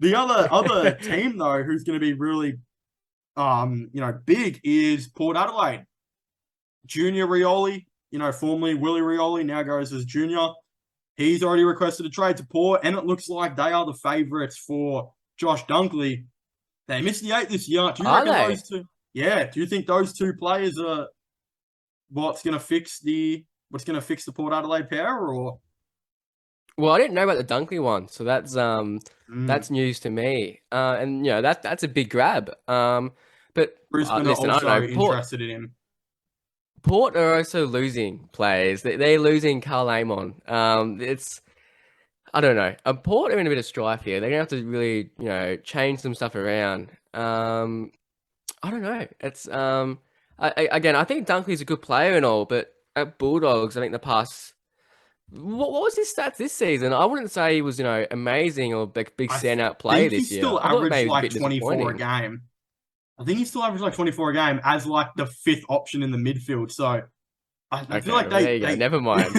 The other team though, who's going to be really, big is Port Adelaide. Junior Rioli, formerly Willie Rioli, now goes as Junior. He's already requested a trade to Port, and it looks like they are the favourites for Josh Dunkley. They missed the 8 this year. Do you Are reckon they? those two? Yeah. Do you think those two players are what's going to fix the Port Adelaide power? Or Well, I didn't know about the Dunkley one, so mm, that's news to me. And that's a big grab. But Brisbane are listen, I don't also know. interested in him? Port are also losing players. They're losing Carl Amon. It's I don't know. Port are in a bit of strife here. They're gonna have to really, change some stuff around. I don't know. It's again, I think Dunkley's a good player and all, but at Bulldogs, I think the past. What was his stats this season? I wouldn't say he was, amazing or big I standout player think he this year. still I thought averaged maybe it was a like bit 24 a disappointing. game. I think he still averaged like 24 a game as like the fifth option in the midfield. So I feel Okay, like well there you go. they Never mind.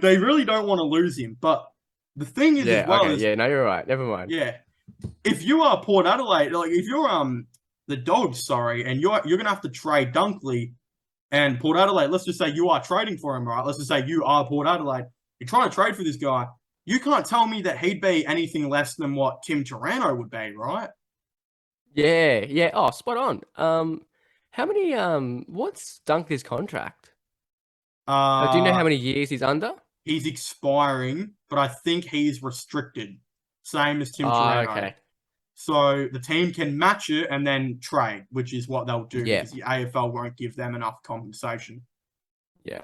they really don't want to lose him. But the thing is, as Yeah. well, Okay. is Yeah. No, you're right. Never mind. yeah, if you are Port Adelaide, like if you're the Dogs, sorry, and you're gonna have to trade Dunkley and Port Adelaide. Let's just say you are trading for him, right? Let's just say you are Port Adelaide. You're trying to trade for this guy. You can't tell me that he'd be anything less than what Tim Taranto would be, right? Yeah. Yeah. Oh, spot on. How many? What's Dunkley's contract? Do you know Uh, how many years he's under? he's expiring, but I think he's restricted, same as Tim Oh, Taranto. okay. So the team can match it and then trade, which is what they'll do Yeah. because the AFL won't give them enough compensation. Yeah.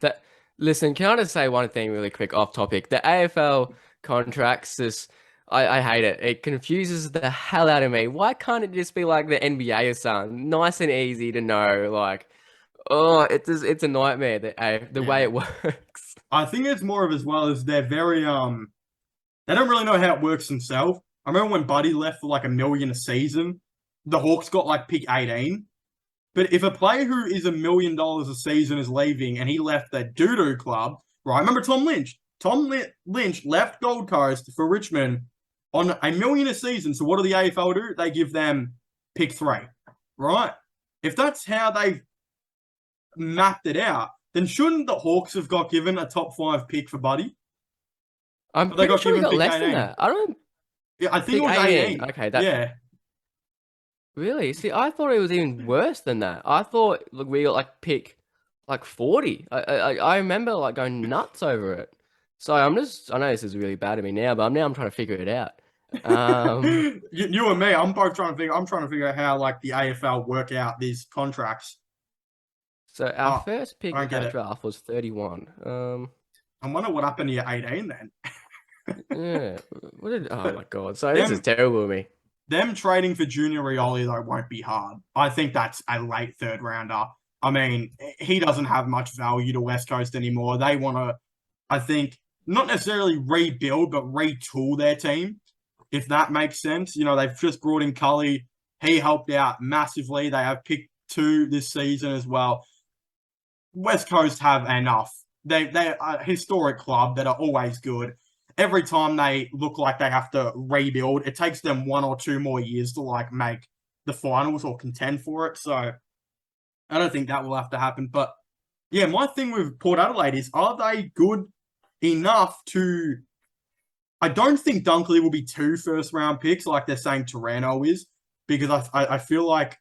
That listen, can I just say one thing really quick off topic? The AFL contracts is I hate it. It confuses the hell out of me. Why can't it just be like the NBA or something? Nice and easy to know. Like, oh, it's a nightmare the way Yeah. it works. I think it's more of as well as they're very they don't really know how it works themselves. I remember when Buddy left for like 1 million a season, the Hawks got like pick 18. But if a player who is $1 million a season is leaving and he left that doo-doo club, right? Remember Tom Lynch? Lynch left Gold Coast for Richmond on 1 million a season. So what do the AFL do? They give them pick 3, right? If that's how they've mapped it out, then shouldn't the Hawks have got given a top 5 pick for Buddy? I'm But they pretty got sure he given got pick less than 18. that. I don't Yeah, I think it pick was 18. 18. Okay, that Yeah. really. See, I thought it was even worse than that. I thought look, we got like pick like 40. I remember like going nuts over it. So I know this is really bad of me now, but I'm trying to figure it out. Um, You and me, I'm trying to figure out how like the AFL work out these contracts. so our Oh, first pick I don't in get that it. draft was 31. I wonder what happened to your 18 then. Yeah. Oh my But God. So this is them terrible of me. them trading for Junior Rioli though won't be hard. I think that's a late third rounder. I mean, he doesn't have much value to West Coast anymore. They want to, I think, not necessarily rebuild, but retool their team, if that makes sense. They've just brought in Cully. He helped out massively. They have picked 2 this season as well. West Coast have enough. They're a historic club that are always good. Every time they look like they have to rebuild, it takes them 1 or 2 more years to like make the finals or contend for it. So I don't think that will have to happen. But yeah, my thing with Port Adelaide is, are they good enough to? I don't think Dunkley will be 2 first-round picks like they're saying Taranto is, because I feel like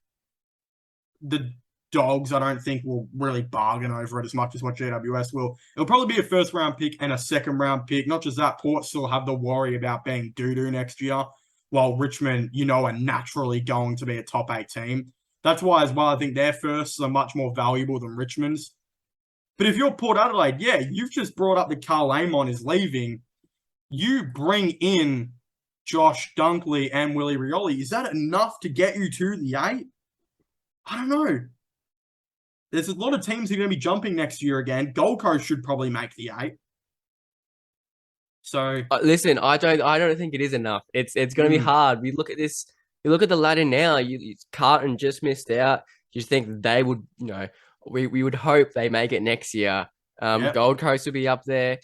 the Dogs, I don't think will really bargain over it as much as what GWS will. It'll probably be a first-round pick and a second-round pick. Not just that, Port still have the worry about being doo-doo next year, while Richmond, are naturally going to be a top 8 team. That's why, as well, I think their firsts are much more valuable than Richmond's. But if you're Port Adelaide, yeah, you've just brought up that Carl Amon is leaving. You bring in Josh Dunkley and Willie Rioli. Is that enough to get you to the 8? I don't know. There's a lot of teams who are going to be jumping next year again. Gold Coast should probably make the 8. So, Listen, I don't think it is enough. It's going to be mm, hard. We look at this. You look at the ladder now. Carlton just missed out. You think they would, we would hope they make it next year. yeah. Gold Coast will be up there.